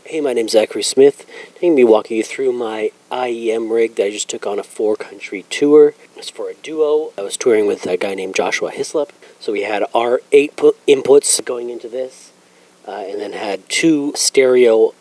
Hey, my name's Zachary Smith. I'm going to be walking you through my IEM rig that I just took on a 4-country tour. It's for a duo. I was touring with a guy named Joshua Hyslop. So we had our 8 inputs going into this, and then had 2 stereo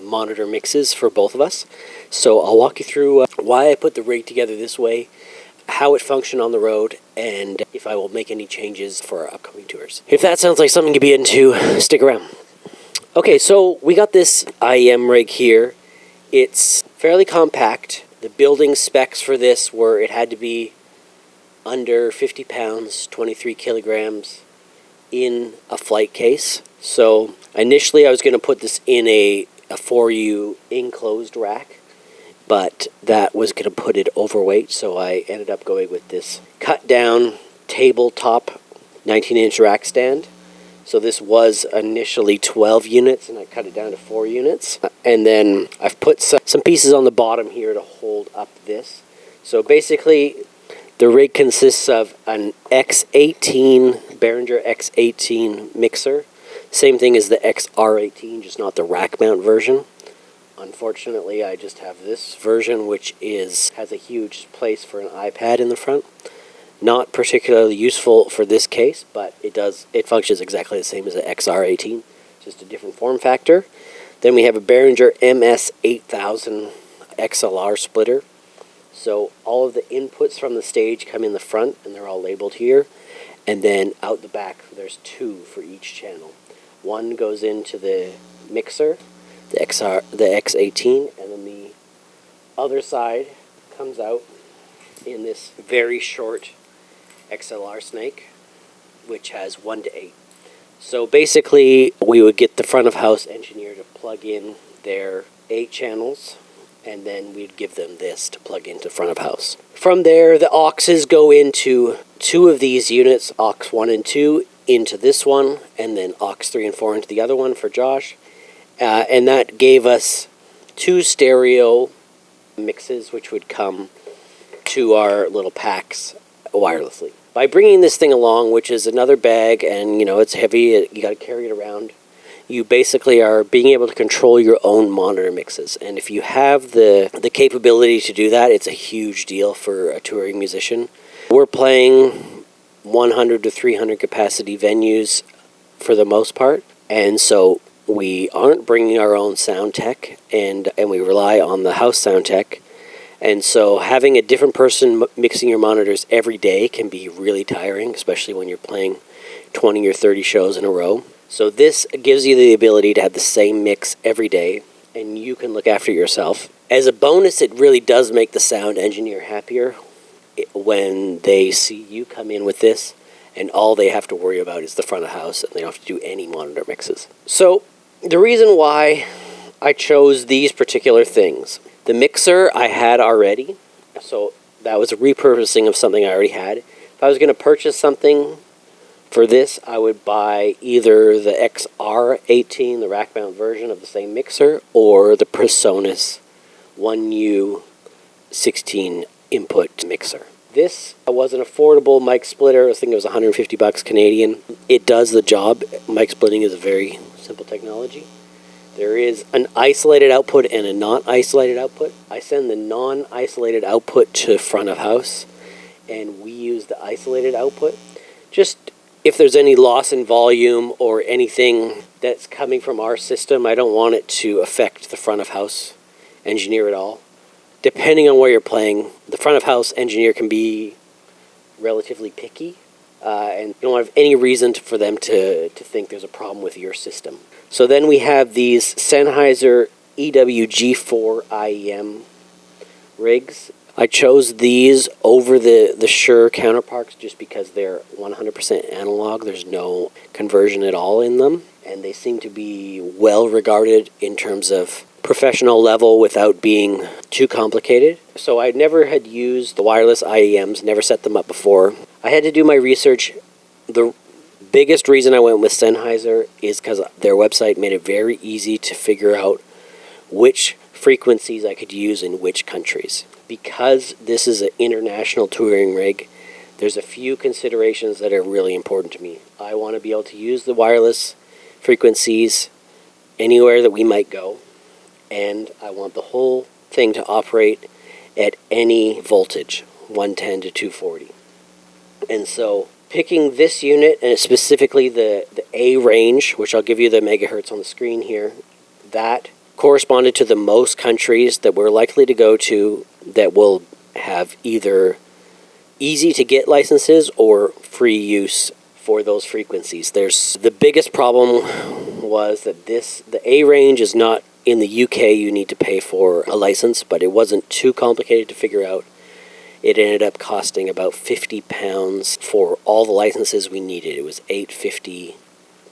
monitor mixes for both of us. So I'll walk you through why I put the rig together this way, how it functioned on the road, and if I will make any changes for our upcoming tours. If that sounds like something to be into, stick around. Okay, so we got this IEM rig here. It's fairly compact. The building specs for this were it had to be under 50 pounds, 23 kilograms in a flight case. So initially I was going to put this in a 4U enclosed rack, but that was going to put it overweight, so I ended up going with this cut down tabletop 19-inch rack stand. So this was initially 12 units, and I cut it down to 4 units. And then I've put some pieces on the bottom here to hold up this. So basically, the rig consists of an X18, Behringer X18 mixer. Same thing as the XR18, just not the rack mount version. Unfortunately, I just have this version, which has a huge place for an iPad in the front. Not particularly useful for this case, but it functions exactly the same as the XR18, just a different form factor. Then we have a Behringer MS8000 XLR splitter. So all of the inputs from the stage come in the front, and they're all labeled here. And then out the back, there's 2 for each channel. One goes into the mixer, the X18, and then the other side comes out in this very short XLR snake, which has 1 to 8. So basically, we would get the front of house engineer to plug in their 8 channels, and then we'd give them this to plug into front of house. From there, the auxes go into 2 of these units, aux 1 and 2 into this one, and then aux 3 and 4 into the other one for Josh. And that gave us 2 stereo mixes, which would come to our little packs wirelessly. By bringing this thing along, which is another bag, and it's heavy, you got to carry it around, you basically are being able to control your own monitor mixes. And if you have the capability to do that, it's a huge deal for a touring musician. We're playing 100 to 300 capacity venues for the most part, and so we aren't bringing our own sound tech, and we rely on the house sound tech. And so having a different person mixing your monitors every day can be really tiring, especially when you're playing 20 or 30 shows in a row. So this gives you the ability to have the same mix every day, and you can look after yourself. As a bonus, it really does make the sound engineer happier when they see you come in with this, and all they have to worry about is the front of house, and they don't have to do any monitor mixes. So the reason why I chose these particular things: the mixer I had already, so that was a repurposing of something I already had. If I was going to purchase something for this, I would buy either the XR18, the rack mount version of the same mixer, or the PreSonus 1U 16 input mixer. This was an affordable mic splitter. I think it was $150 Canadian. It does the job. Mic splitting is a very simple technology. There is an isolated output and a non-isolated output. I send the non-isolated output to front of house, and we use the isolated output. Just if there's any loss in volume or anything that's coming from our system, I don't want it to affect the front of house engineer at all. Depending on where you're playing, the front of house engineer can be relatively picky, and you don't have any reason for them to think there's a problem with your system. So then we have these Sennheiser EW G4 IEM rigs. I chose these over the Shure counterparts just because they're 100% analog. There's no conversion at all in them, and they seem to be well regarded in terms of professional level without being too complicated. So I never had used the wireless IEMs, never set them up before. I had to do my research. The biggest reason I went with Sennheiser is because their website made it very easy to figure out which frequencies I could use in which countries. Because this is an international touring rig, there's a few considerations that are really important to me. I want to be able to use the wireless frequencies anywhere that we might go. and I want the whole thing to operate at any voltage, 110 to 240. And so picking this unit, and specifically the A range, which I'll give you the megahertz on the screen here, that corresponded to the most countries that we're likely to go to that will have either easy to get licenses or free use for those frequencies. The biggest problem was that the A range is not in the UK. You need to pay for a license, but it wasn't too complicated to figure out. It ended up costing about £50 for all the licenses we needed. It was $8.50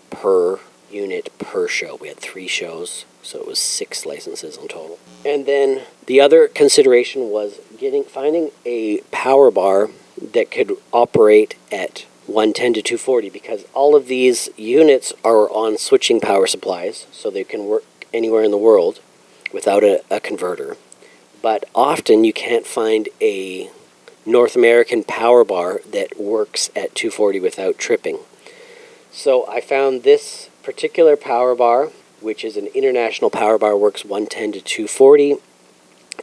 per unit per show. We had 3 shows, so it was 6 licenses in total. And then the other consideration was finding a power bar that could operate at 110 to 240, because all of these units are on switching power supplies, so they can work anywhere in the world without a converter. But often you can't find a North American power bar that works at 240 without tripping. So I found this particular power bar, which is an international power bar, works 110 to 240,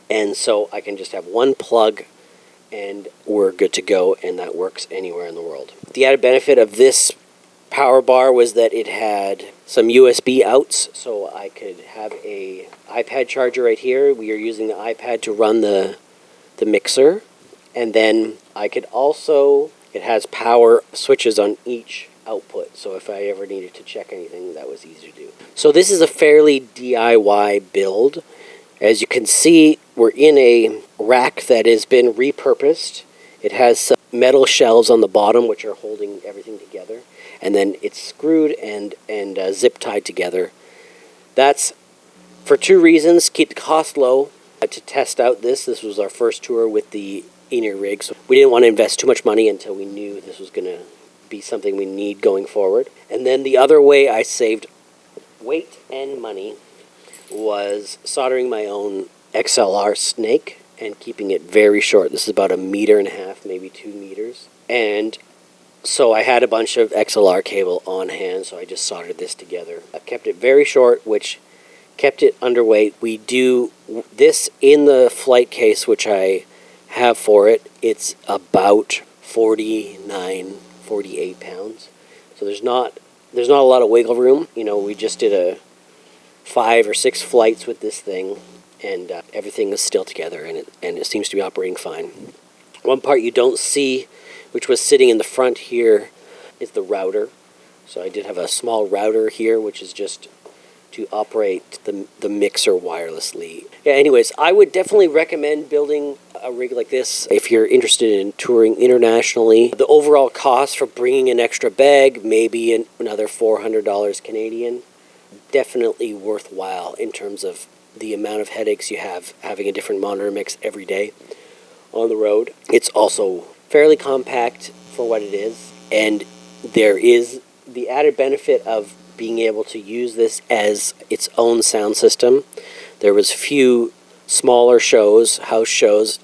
and so I can just have one plug and we're good to go, and that works anywhere in the world. The added benefit of this power bar was that it had some USB outs, so I could have a iPad charger right here. We are using the iPad to run the mixer, and then I could also, it has power switches on each output, so if I ever needed to check anything, that was easy to do. So this is a fairly DIY build. As you can see, we're in a rack that has been repurposed. It has some metal shelves on the bottom which are holding everything together, and then it's screwed and zip tied together. That's for 2 reasons: keep the cost low. To test out this was our first tour with the EW rig, so we didn't want to invest too much money until we knew this was going to be something we need going forward. And then the other way I saved weight and money was soldering my own XLR snake and keeping it very short. This is about 1.5 meters, maybe 2 meters. And so I had a bunch of XLR cable on hand, so I just soldered this together. I kept it very short, which kept it underweight. We do this in the flight case, which I have for it. It's about 49, 48 pounds. So there's not a lot of wiggle room. You know, we just did 5 or 6 flights with this thing, and everything is still together, and it seems to be operating fine. One part you don't see, which was sitting in the front here, is the router. So I did have a small router here, which is just to operate the mixer wirelessly. Yeah, anyways, I would definitely recommend building a rig like this if you're interested in touring internationally. The overall cost for bringing an extra bag, maybe another $400 Canadian, definitely worthwhile in terms of the amount of headaches you have having a different monitor mix every day on the road. It's also fairly compact for what it is, and there is the added benefit of being able to use this as its own sound system. There was few smaller shows, house shows,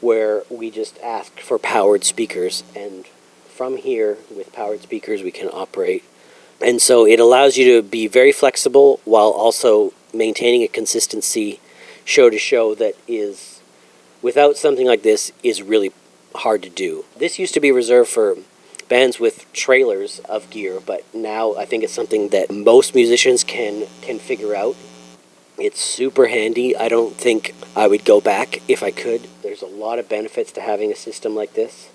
where we just asked for powered speakers, and from here with powered speakers we can operate. And so it allows you to be very flexible while also maintaining a consistency show to show that is, without something like this, is really hard to do. This used to be reserved for bands with trailers of gear, but now I think it's something that most musicians can figure out. It's super handy. I don't think I would go back if I could. There's a lot of benefits to having a system like this.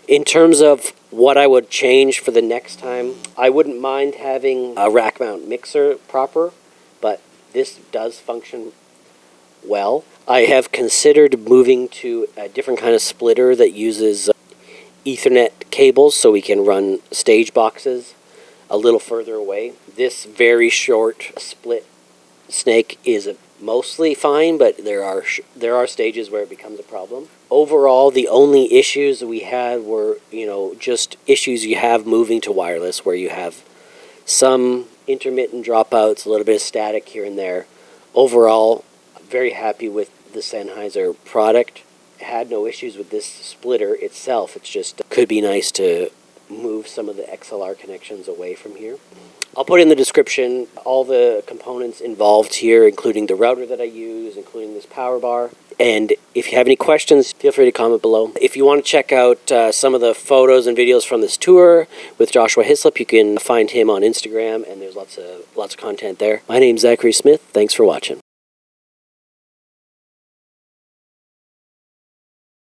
In terms of what I would change for the next time, I wouldn't mind having a rack mount mixer proper, but this does function well. I have considered moving to a different kind of splitter that uses Ethernet cables so we can run stage boxes a little further away. This very short split snake is mostly fine, but there are stages where it becomes a problem. Overall, the only issues we had were, just issues you have moving to wireless, where you have some intermittent dropouts, a little bit of static here and there. Overall, I'm very happy with the Sennheiser product. Had no issues with this splitter itself. It's just could be nice to move some of the XLR connections away from here. I'll put in the description all the components involved here, including the router that I use, including this power bar. And if you have any questions, feel free to comment below. If you want to check out some of the photos and videos from this tour with Joshua Hyslop, you can find him on Instagram, and there's lots of content there. My name's Zachary Smith. Thanks for watching.